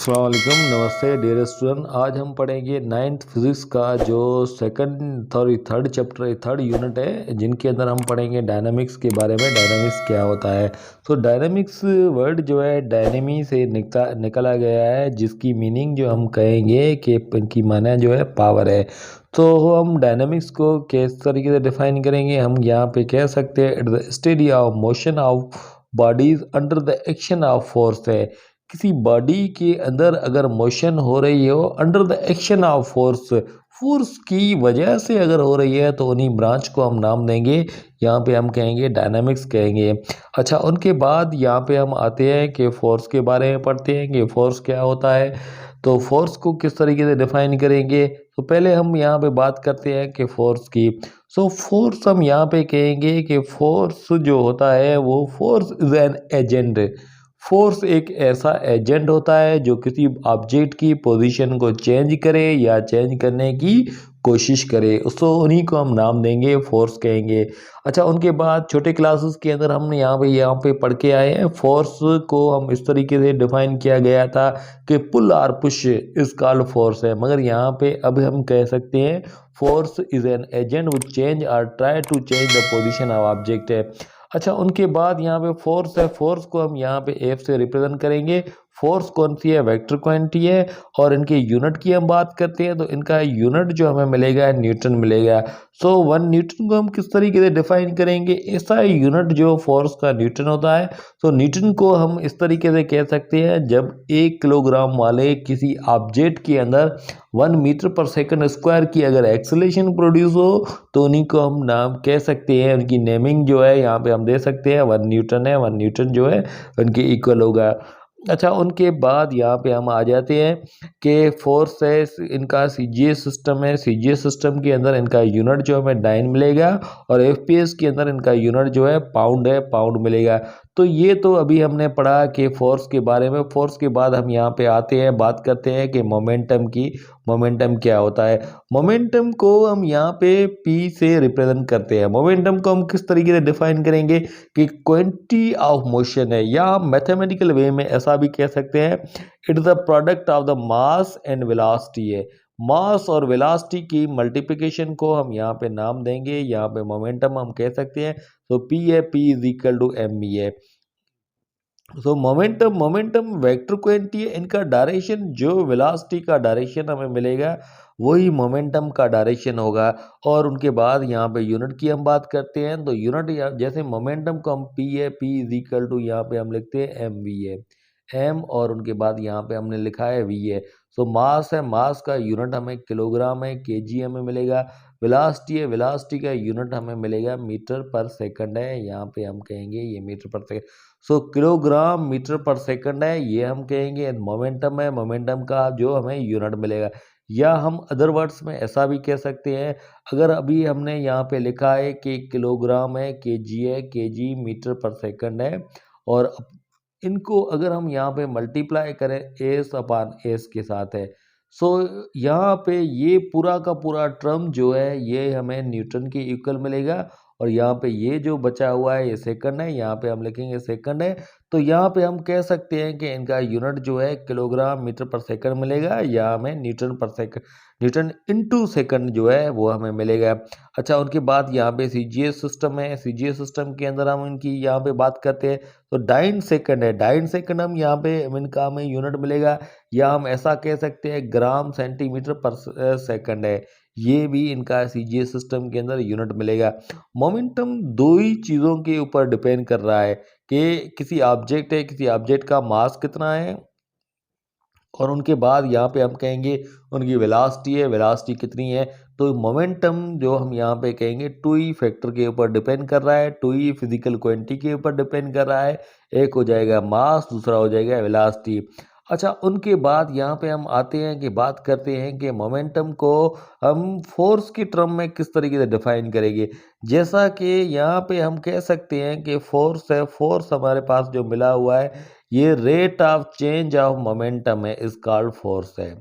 अस्सलाम वालेकुम, नमस्ते डियर स्टूडेंट। आज हम पढ़ेंगे नाइन्थ फिजिक्स का जो थर्ड चैप्टर थर्ड यूनिट है, जिनके अंदर हम पढ़ेंगे डायनामिक्स के बारे में। डायनामिक्स क्या होता है? तो डायनामिक्स वर्ड जो है डायनेमी से निकला गया है, जिसकी मीनिंग जो हम कहेंगे कि इनकी माना जो है पावर है। तो हम डायनामिक्स को किस तरीके से डिफाइन करेंगे? हम यहाँ पे कह सकते हैं it the study of motion of bodies under the action of force है। किसी बॉडी के अंदर अगर मोशन हो रही हो under the action of force, force की वजह से अगर हो रही है, तो उन्हीं ब्रांच को हम नाम देंगे, यहाँ पे हम कहेंगे डायनामिक्स कहेंगे। अच्छा, उनके बाद यहाँ पे हम आते हैं कि फोर्स के बारे में पढ़ते हैं कि फोर्स क्या होता है। तो फोर्स को किस तरीके से डिफाइन करेंगे? तो पहले हम यहाँ पे बात करते हैं कि फोर्स की। फोर्स हम यहाँ पे कहेंगे कि फोर्स जो होता है वो force is an agent. Force एक ऐसा एजेंट होता है जो किसी ऑब्जेक्ट की पोजीशन को चेंज करे या चेंज करने की कोशिश करे, उसको उन्हीं को हम नाम देंगे, फोर्स कहेंगे। अच्छा, उनके बाद छोटे क्लासेस के अंदर हमने यहाँ पे पढ़ के आए हैं, फोर्स को हम इस तरीके से डिफाइन किया गया था कि पुल और पुश इज कॉल्ड फोर्स है। मगर यहाँ पे अब हम कह सकते हैं force is an agent which change और try to change the position of object है। अच्छा, उनके बाद यहाँ पे फोर्स है, फोर्स को हम यहाँ पे एफ से रिप्रेजेंट करेंगे। फोर्स कौन सी है? वेक्टर क्वांटिटी है। और इनके यूनिट की हम बात करते हैं तो इनका यूनिट जो हमें मिलेगा न्यूटन मिलेगा। 1 न्यूटन को हम किस तरीके से डिफाइन करेंगे? ऐसा यूनिट जो फोर्स का न्यूटन होता है। तो न्यूटन को हम इस तरीके से कह सकते हैं, जब 1 किलोग्राम वाले किसी ऑब्जेक्ट के अंदर 1 मीटर पर सेकंड स्क्वायर की अगर एक्सेलेरेशन प्रोड्यूस हो, तो उन्हीं को हम नाम कह सकते हैं। उनकी नेमिंग जो है यहाँ पे हम दे सकते हैं 1 न्यूटन है। 1 न्यूटन जो है उनके इक्वल होगा। अच्छा, उनके बाद यहाँ पे हम आ जाते हैं कि फोर्स है, इनका सीजीएस सिस्टम है। सीजीएस सिस्टम के अंदर इनका यूनिट जो हमें डाइन मिलेगा, और एफपीएस के अंदर इनका यूनिट जो है, पाउंड मिलेगा। तो ये तो अभी हमने पढ़ा कि फोर्स के बारे में। फोर्स के बाद हम यहाँ पे आते हैं, बात करते हैं कि मोमेंटम की। मोमेंटम क्या होता है? मोमेंटम को हम यहाँ पे पी से रिप्रेजेंट करते हैं। मोमेंटम को हम किस तरीके से डिफाइन करेंगे कि क्वांटिटी ऑफ मोशन है, या हम मैथमेटिकल वे में ऐसा भी कह सकते हैं it is the product of the mass and velocity है। मास और वेलोसिटी की मल्टीप्लिकेशन को हम यहाँ पे नाम देंगे, यहाँ पे मोमेंटम हम कह सकते हैं। तो पी है, P is equal to M E है। मोमेंटम वेक्टर क्वांटिटी है। इनका डायरेक्शन जो वेलोसिटी का डायरेक्शन हमें मिलेगा, वही मोमेंटम का डायरेक्शन होगा। और उनके बाद यहाँ पे यूनिट की हम बात करते हैं, तो यूनिट जैसे मोमेंटम को हम पी है, पी इज इक्वल टू यहाँ पे हम लिखते हैं एम वी है, एम, और उनके बाद यहाँ पे हमने लिखा है वी है। मास है, मास का यूनिट हमें किलोग्राम है, केजी हमें मिलेगा। वेलोसिटी है, वेलोसिटी का यूनिट हमें मिलेगा मीटर पर सेकंड है, यहाँ पे हम कहेंगे ये मीटर पर सेकंड। किलोग्राम मीटर पर सेकंड है, ये हम कहेंगे। मोमेंटम है, मोमेंटम का जो हमें यूनिट मिलेगा। या हम अदर वर्ड्स में ऐसा भी कह सकते हैं, अगर अभी हमने यहाँ पे लिखा है कि किलोग्राम है, केजी मीटर पर सेकंड है, और इनको अगर हम यहाँ पे मल्टीप्लाई करें एस अपान एस के साथ है, सो यहाँ पे ये पूरा का पूरा टर्म जो है ये हमें न्यूटन के इक्वल मिलेगा। और यहाँ पे ये जो बचा हुआ है ये सेकंड है, यहाँ पे हम लिखेंगे सेकंड है। तो यहाँ पे हम कह सकते हैं कि इनका यूनिट जो है किलोग्राम मीटर पर सेकंड मिलेगा, या हमें न्यूटन पर सेकंड, न्यूटन इनटू सेकंड जो है वो हमें मिलेगा। अच्छा, उनके बाद यहाँ पे सीजीएस सिस्टम है। सीजीएस सिस्टम के अंदर हम इनकी यहाँ पे बात करते हैं, तो डाइन सेकंड है। डाइन सेकंड हम यहाँ पे इनका हमें यूनिट मिलेगा, या हम ऐसा कह सकते हैं ग्राम सेंटीमीटर पर सेकंड है। ये भी इनका सीजीएस सिस्टम के अंदर यूनिट मिलेगा। मोमेंटम दो ही चीज़ों के ऊपर डिपेंड कर रहा है कि किसी ऑब्जेक्ट है, किसी ऑब्जेक्ट का मास कितना है, और उनके बाद यहाँ पे हम कहेंगे उनकी वेलोसिटी है, वेलोसिटी कितनी है। तो मोमेंटम जो हम यहाँ पे कहेंगे टू ही फैक्टर के ऊपर डिपेंड कर रहा है, टू ही फिजिकल क्वांटिटी के ऊपर डिपेंड कर रहा है। एक हो जाएगा मास, दूसरा हो जाएगा वेलोसिटी। अच्छा, उनके बाद यहाँ पे हम आते हैं कि बात करते हैं कि मोमेंटम को हम फोर्स की टर्म में किस तरीके से डिफाइन करेंगे। जैसा कि यहाँ पे हम कह सकते हैं कि फोर्स है, फोर्स हमारे पास जो मिला हुआ है, ये rate of change of momentum है, इस कॉल्ड फोर्स है।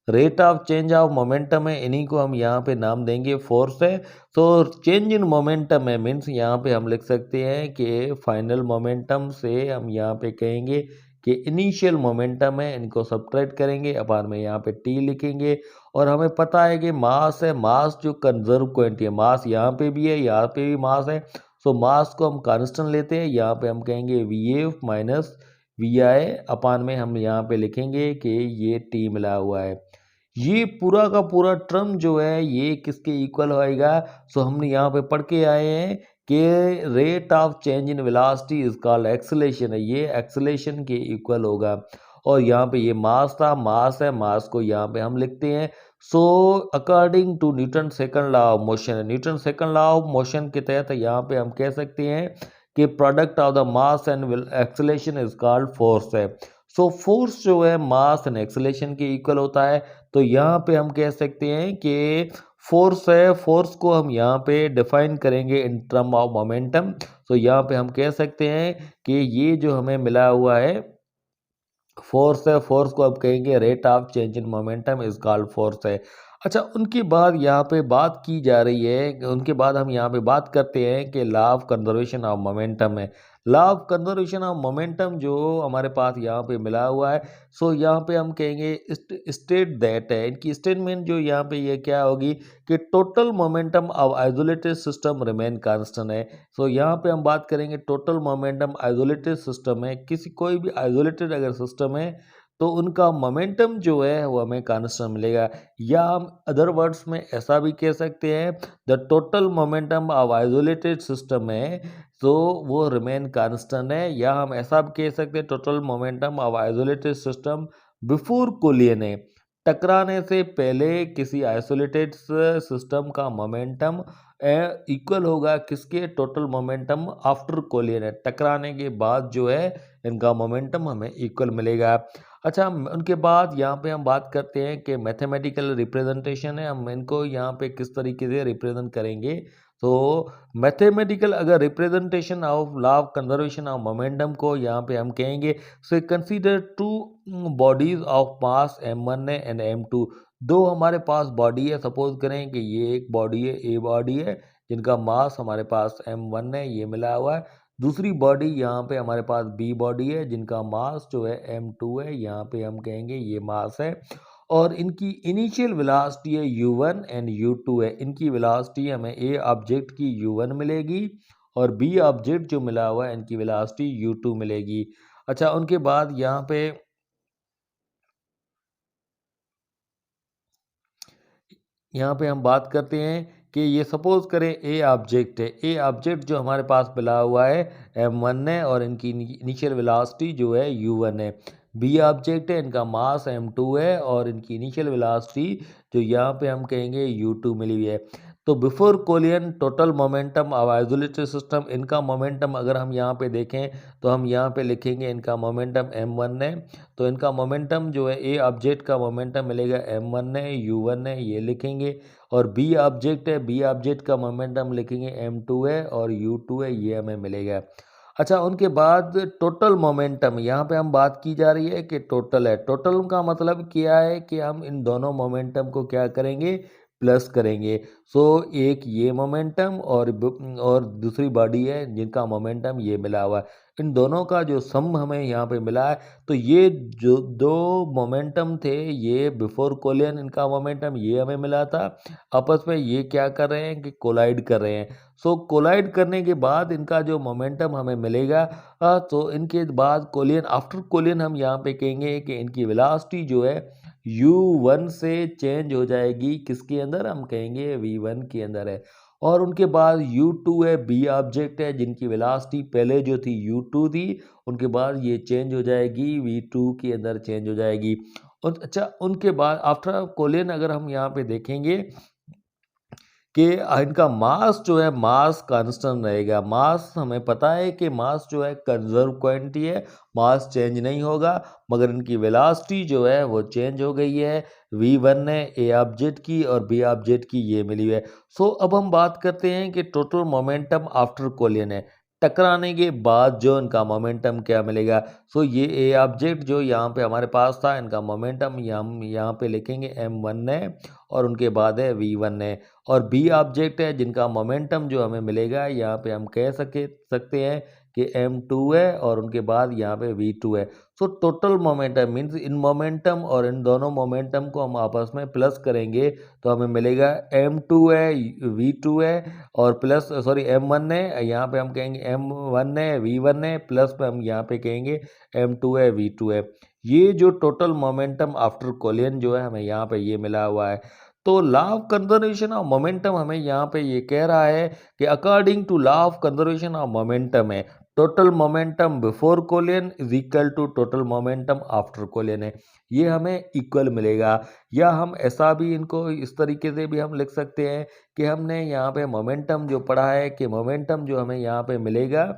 Rate of change of momentum है, इन्हीं को हम यहाँ पे नाम देंगे फोर्स है। तो चेंज इन मोमेंटम है मीन्स यहाँ पे हम लिख सकते हैं कि फाइनल मोमेंटम से हम यहाँ पे कहेंगे कि इनिशियल मोमेंटम है, इनको सब्ट्रैक्ट करेंगे, अपान में यहाँ पे टी लिखेंगे। और हमें पता है कि मास है, मास जो कंजर्व क्वांटिटी है, मास यहाँ पे भी है, यहाँ पे भी मास है। सो मास को हम कांस्टेंट लेते हैं, यहाँ पे हम कहेंगे वी एफ माइनस वी आई, अपान में हम यहाँ पे लिखेंगे कि ये टी मिला हुआ है। ये पूरा का पूरा टर्म जो है ये किसके इक्वल होएगा? सो हमने यहाँ पे पढ़ के आए हैं कि rate of change in velocity is called acceleration है, ये एक्सेलेरेशन के इक्वल होगा। और यहाँ पे ये मास था, मास है, मास को यहाँ पे हम लिखते हैं। So according to Newton second law of motion है, Newton second law of motion के तहत यहाँ पे हम कह सकते हैं कि product of the mass and acceleration is called force है। सो फोर्स जो है मास एंड एक्सेलेरेशन के इक्वल होता है। तो यहाँ पे हम कह सकते हैं कि फोर्स है, फोर्स को हम यहाँ पे डिफाइन करेंगे इन टर्म ऑफ मोमेंटम। तो यहाँ पे हम कह सकते हैं कि ये जो हमें मिला हुआ है फोर्स है, फोर्स को अब कहेंगे rate of change in momentum is called force है। अच्छा, उनके बाद यहाँ पे बात की जा रही है, उनके बाद हम यहाँ पे बात करते हैं कि law of conservation of momentum है। Law of conservation of momentum जो हमारे पास यहाँ पे मिला हुआ है, सो यहाँ पे हम कहेंगे स्टेट दैट है, इनकी स्टेटमेंट जो यहाँ पे ये क्या होगी कि total momentum of isolated system remain constant है। सो यहाँ पे हम बात करेंगे टोटल मोमेंटम आइसोलेटेड सिस्टम है, किसी कोई भी आइसोलेटेड अगर सिस्टम है तो उनका मोमेंटम जो है वो हमें कांस्टेंट मिलेगा। या हम अदर वर्ड्स में ऐसा भी कह सकते हैं the total momentum of isolated system है तो वो रिमेन कांस्टेंट है। या हम ऐसा भी कह सकते हैं total momentum of isolated system before collision है, टकराने से पहले किसी आइसोलेटेड सिस्टम का मोमेंटम इक्वल होगा किसके? टोटल मोमेंटम आफ्टर कोलिजन है, टकराने के बाद जो है इनका मोमेंटम हमें इक्वल मिलेगा। अच्छा, उनके बाद यहाँ पे हम बात करते हैं कि मैथमेटिकल रिप्रेजेंटेशन है, हम इनको यहाँ पे किस तरीके से रिप्रेजेंट करेंगे। तो मैथमेटिकल अगर representation of law of conservation of momentum को यहाँ पे हम कहेंगे, so consider two bodies of mass m1 है एंड m2। दो हमारे पास बॉडी है, सपोज करें कि ये एक बॉडी है, ए बॉडी है जिनका मास हमारे पास m1 है, ये मिला हुआ है। दूसरी बॉडी यहाँ पे हमारे पास बी बॉडी है जिनका मास जो है m2 है, यहाँ पे हम कहेंगे ये मास है। और इनकी इनिशियल वेलोसिटी है u1 एंड u2 है, इनकी वेलोसिटी हमें ए ऑब्जेक्ट की u1 मिलेगी और बी ऑब्जेक्ट जो मिला हुआ है इनकी वेलोसिटी u2 मिलेगी। अच्छा, उनके बाद यहाँ पे हम बात करते हैं कि ये सपोज करें ए ऑब्जेक्ट है, ए ऑब्जेक्ट जो हमारे पास मिला हुआ है m1 है और इनकी इनिशियल वेलोसिटी जो है u1 है। बी ऑब्जेक्ट है, इनका मास m2 है और इनकी इनिशियल वेलोसिटी जो यहाँ पे हम कहेंगे u2 मिली हुई है। तो before collision total momentum of isolated system, इनका मोमेंटम अगर हम यहाँ पे देखें तो हम यहाँ पे लिखेंगे इनका मोमेंटम m1 है। तो इनका मोमेंटम जो है ए ऑब्जेक्ट का मोमेंटम मिलेगा m1 है, u1 है, ये लिखेंगे। और बी ऑब्जेक्ट है, बी ऑब्जेक्ट का मोमेंटम लिखेंगे m2 है और u2 है, ये हमें मिलेगा। अच्छा, उनके बाद टोटल मोमेंटम, यहाँ पे हम बात की जा रही है कि टोटल है, टोटल का मतलब क्या है कि हम इन दोनों मोमेंटम को क्या करेंगे? प्लस करेंगे। सो एक ये मोमेंटम और दूसरी बॉडी है जिनका मोमेंटम ये मिला हुआ है, इन दोनों का जो सम हमें यहाँ पे मिला है। तो ये जो दो मोमेंटम थे ये बिफोर कोलिजन इनका मोमेंटम ये हमें मिला था, आपस में ये क्या कर रहे हैं कि कोलाइड कर रहे हैं। सो कोलाइड करने के बाद इनका जो मोमेंटम हमें मिलेगा तो इनके बाद कोलिजन, आफ्टर कोलिजन हम यहाँ पे कहेंगे कि इनकी वेलोसिटी जो है u1 से चेंज हो जाएगी किसके अंदर? हम कहेंगे v1 के अंदर है। और उनके बाद u2 है, बी ऑब्जेक्ट है जिनकी वेलोसिटी पहले जो थी u2 थी, उनके बाद ये चेंज हो जाएगी v2 के अंदर चेंज हो जाएगी। और अच्छा, उनके बाद आफ्टर कोलिजन अगर हम यहाँ पे देखेंगे कि इनका मास जो है मास कांस्टेंट रहेगा। मास हमें पता है कि मास जो है कंजर्व क्वांटिटी है, मास चेंज नहीं होगा, मगर इनकी वेलोसिटी जो है वो चेंज हो गई है। v1 है ए ऑब्जेक्ट की और बी ऑब्जेक्ट की ये मिली हुई है। सो अब हम बात करते हैं कि टोटल मोमेंटम आफ्टर कोलिजन है, टकराने के बाद जो इनका मोमेंटम क्या मिलेगा। सो ये ए ऑब्जेक्ट जो यहाँ पे हमारे पास था, इनका मोमेंटम हम यहाँ पे लिखेंगे m1 है और उनके बाद है v1 है। और बी ऑब्जेक्ट है जिनका मोमेंटम जो हमें मिलेगा यहाँ पे हम कह सकते हैं कि M2 है और उनके बाद यहाँ पे V2 है। So total momentum means in momentum और इन दोनों मोमेंटम को हम आपस में प्लस करेंगे तो हमें मिलेगा M2 है, V2 है और प्लस सॉरी M1 है, यहाँ पे हम कहेंगे M1 है, V1 है, प्लस पे हम यहाँ पे कहेंगे M2 है, V2 है। ये जो टोटल मोमेंटम आफ्टर कोलिजन जो है हमें यहाँ पे ये मिला हुआ है। तो law of conservation of momentum हमें यहाँ पे ये कह रहा है कि according to law of conservation of momentum है total momentum before collision is equal to total momentum after collision है, ये हमें इक्वल मिलेगा। या हम ऐसा भी इनको इस तरीके से भी हम लिख सकते हैं कि हमने यहाँ पे मोमेंटम जो पढ़ा है कि मोमेंटम जो हमें यहाँ पे मिलेगा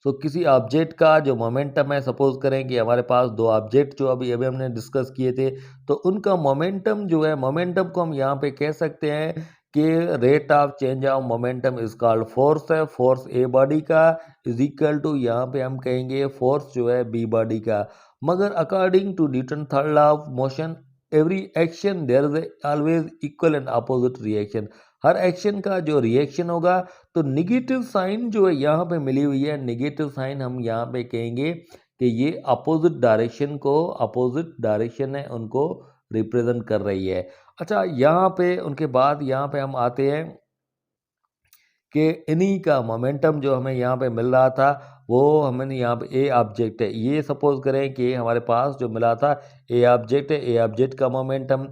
तो किसी ऑब्जेक्ट का जो मोमेंटम है, सपोज करें कि हमारे पास दो ऑब्जेक्ट जो अभी अभी हमने डिस्कस किए थे, तो उनका मोमेंटम जो है, मोमेंटम को हम यहाँ पे कह सकते हैं कि rate of change of momentum is called force है। फोर्स ए बॉडी का इज इक्वल टू यहाँ पे हम कहेंगे फोर्स जो है बी बॉडी का। मगर according to Newton third law of motion every action there is always equal and opposite reaction. हर एक्शन का जो रिएक्शन होगा तो निगेटिव साइन जो है यहाँ पे मिली हुई है, निगेटिव साइन हम यहाँ पे कहेंगे कि ये अपोजिट डायरेक्शन को, अपोजिट डायरेक्शन है उनको रिप्रेजेंट कर रही है। अच्छा, यहाँ पे उनके बाद यहाँ पे हम आते हैं कि इन्हीं का मोमेंटम जो हमें यहाँ पे मिल रहा था वो हमें यहाँ पे ए ऑब्जेक्ट है, ये सपोज करें कि हमारे पास जो मिला था ए ऑब्जेक्ट है, ए ऑब्जेक्ट का मोमेंटम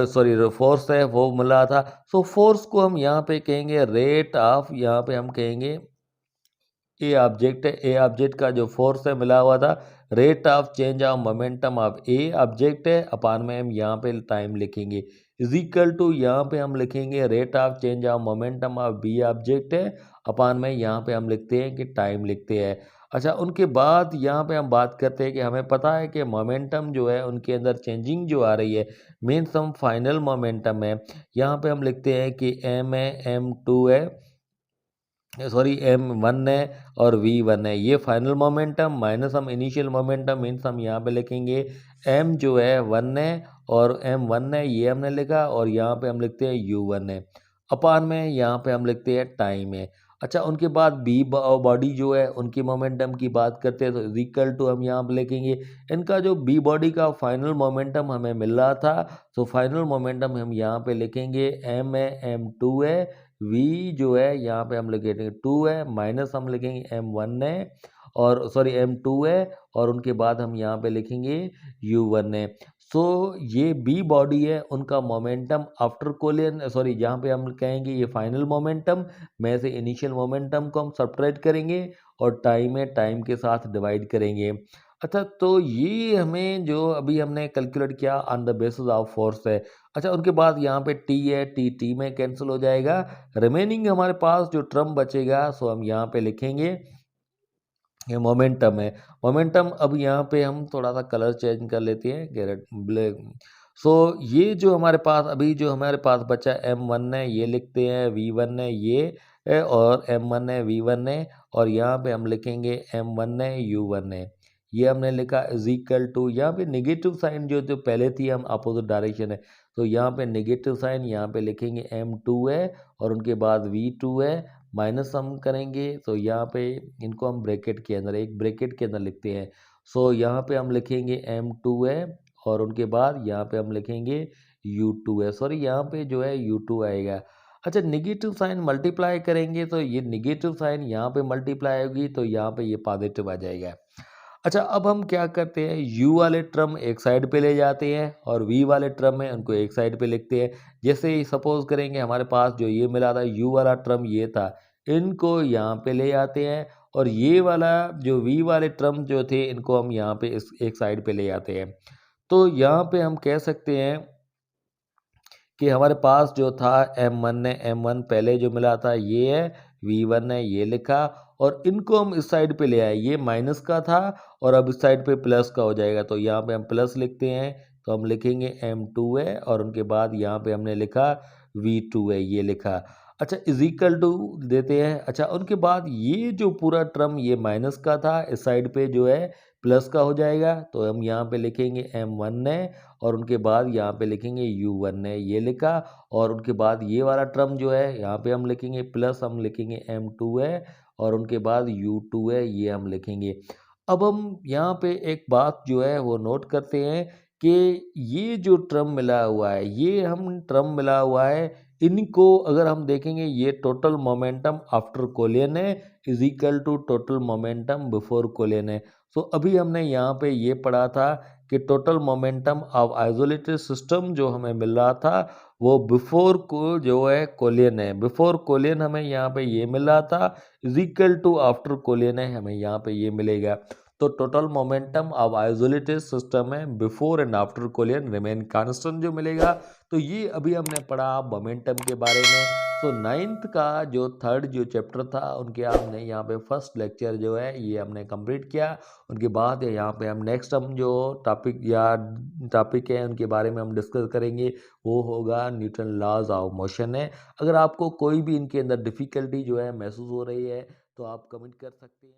सॉरी फोर्स है वो मिल रहा था। सो फोर्स को हम यहाँ पे कहेंगे रेट ऑफ, यहाँ पे हम कहेंगे ए ऑब्जेक्ट है, ए ऑब्जेक्ट का जो फोर्स है मिला हुआ था rate of change of momentum of A object है अपान में हम यहाँ पे टाइम लिखेंगे इज इक्वल टू, यहाँ पे हम लिखेंगे rate of change of momentum of B object है अपान में यहाँ पे हम लिखते हैं कि टाइम लिखते हैं। अच्छा, उनके बाद यहाँ पे हम बात करते हैं कि हमें पता है कि मोमेंटम जो है उनके अंदर चेंजिंग जो आ रही है मीन्स हम फाइनल मोमेंटम है, यहाँ पे हम लिखते हैं कि एम है, M2 है, सॉरी M1 है और V1 है, ये फाइनल मोमेंटम माइनस हम इनिशियल मोमेंटम मीन्स हम यहाँ पे लिखेंगे M जो है 1 है और M1 है ये हमने लिखा और यहाँ पे हम लिखते हैं U1 है अपान में यहाँ पे हम लिखते हैं टाइम है। अच्छा, उनके बाद बी बॉडी जो है उनकी मोमेंटम की बात करते हैं तो इज इक्वल टू हम यहाँ पे लिखेंगे इनका जो बी बॉडी का फाइनल मोमेंटम हमें मिल रहा था तो फाइनल मोमेंटम हम यहाँ पे लिखेंगे M है, M2 है, V जो है यहाँ पे हम लिखेंगे 2 है माइनस हम लिखेंगे M1 है और सॉरी M2 है और उनके बाद हम यहाँ पे लिखेंगे U1 है। सो ये बी बॉडी है उनका मोमेंटम आफ्टर कोलिजन, सॉरी जहाँ पे हम कहेंगे ये फाइनल मोमेंटम में से इनिशियल मोमेंटम को हम सब्ट्रैक्ट करेंगे और टाइम है, टाइम के साथ डिवाइड करेंगे। अच्छा, तो ये हमें जो अभी हमने कैलकुलेट किया on the basis of force है। अच्छा, उनके बाद यहाँ पे टी है, टी टी में कैंसिल हो जाएगा, रिमेनिंग हमारे पास जो टर्म बचेगा सो हम यहाँ पे लिखेंगे ये मोमेंटम है। मोमेंटम अब यहाँ पे हम थोड़ा सा कलर चेंज कर लेते हैं, ग्रेड ब्लैक। सो ये जो हमारे पास अभी जो हमारे पास बचा M1 है ये लिखते हैं, V1 है ये है और M1 है, V1 है और यहाँ पे हम लिखेंगे M1 है, U1 है, ये हमने लिखा इज इक्वल टू, यहाँ पे नेगेटिव साइन जो जो पहले थी हम अपोजिट डायरेक्शन है तो यहाँ पे नेगेटिव साइन यहाँ पे लिखेंगे M2 है और उनके बाद V2 है माइनस हम करेंगे तो यहाँ पे इनको हम ब्रैकेट के अंदर, एक ब्रैकेट के अंदर लिखते हैं। सो यहाँ पे हम लिखेंगे M2 है और उनके बाद यहाँ पे हम लिखेंगे U2 है, सॉरी यहाँ पे जो है U2 आएगा। अच्छा, निगेटिव साइन मल्टीप्लाई करेंगे तो ये निगेटिव साइन यहाँ पे मल्टीप्लाई होगी तो यहाँ पे ये पॉजिटिव आ जाएगा। अच्छा, अब हम क्या करते हैं, U वाले टर्म एक साइड पे ले जाते हैं और V वाले टर्म में उनको एक साइड पे लिखते हैं। जैसे सपोज करेंगे हमारे पास जो ये मिला था U वाला टर्म ये था, इनको यहाँ पे ले आते हैं और ये वाला जो V वाले टर्म जो थे इनको हम यहाँ पे इस एक साइड पे ले आते हैं। तो यहाँ पे हम कह सकते हैं कि हमारे पास जो था M1 है, M1 पहले जो मिला था ये है, V1 है ये लिखा और इनको हम इस साइड पे ले आए, ये माइनस का था और अब इस साइड पे प्लस का हो जाएगा तो यहाँ पे हम प्लस लिखते हैं तो हम लिखेंगे M2 है और उनके बाद यहाँ पे हमने लिखा V2 है ये लिखा। अच्छा, इज इक्वल टू देते हैं। अच्छा, उनके बाद ये जो पूरा टर्म ये माइनस का था इस साइड पे जो है प्लस का हो जाएगा तो हम यहाँ पे लिखेंगे M1 है और उनके बाद यहाँ पे लिखेंगे U1 है ये लिखा और उनके बाद ये वाला टर्म जो है यहाँ पे हम लिखेंगे प्लस हम लिखेंगे M2 है और उनके बाद U2 है ये हम लिखेंगे। अब हम यहाँ पे एक बात जो है वो नोट करते हैं कि ये जो टर्म मिला हुआ है, ये हम टर्म मिला हुआ है, इनको अगर हम देखेंगे ये टोटल मोमेंटम आफ्टर कोलियन है is equal to total momentum before collision है। सो अभी हमने यहाँ पे ये पढ़ा था कि total momentum of isolated system जो हमें मिल रहा था वो बिफोर को जो है कोलियन है, बिफोर कोलियन हमें यहाँ पे ये मिल रहा था is equal to after collision है हमें यहाँ पे ये मिलेगा। तो total momentum of isolated system है before and after collision remain constant जो मिलेगा। तो ये अभी हमने पढ़ा मोमेंटम के बारे में। तो नाइन्थ का जो थर्ड जो चैप्टर था उनके हमने यहाँ पे फर्स्ट लेक्चर जो है ये हमने कंप्लीट किया। उनके बाद यहाँ पे हम नेक्स्ट हम जो टॉपिक है उनके बारे में हम डिस्कस करेंगे, वो होगा न्यूटन लॉज ऑफ मोशन है। अगर आपको कोई भी इनके अंदर डिफ़िकल्टी जो है महसूस हो रही है तो आप कमेंट कर सकते हैं।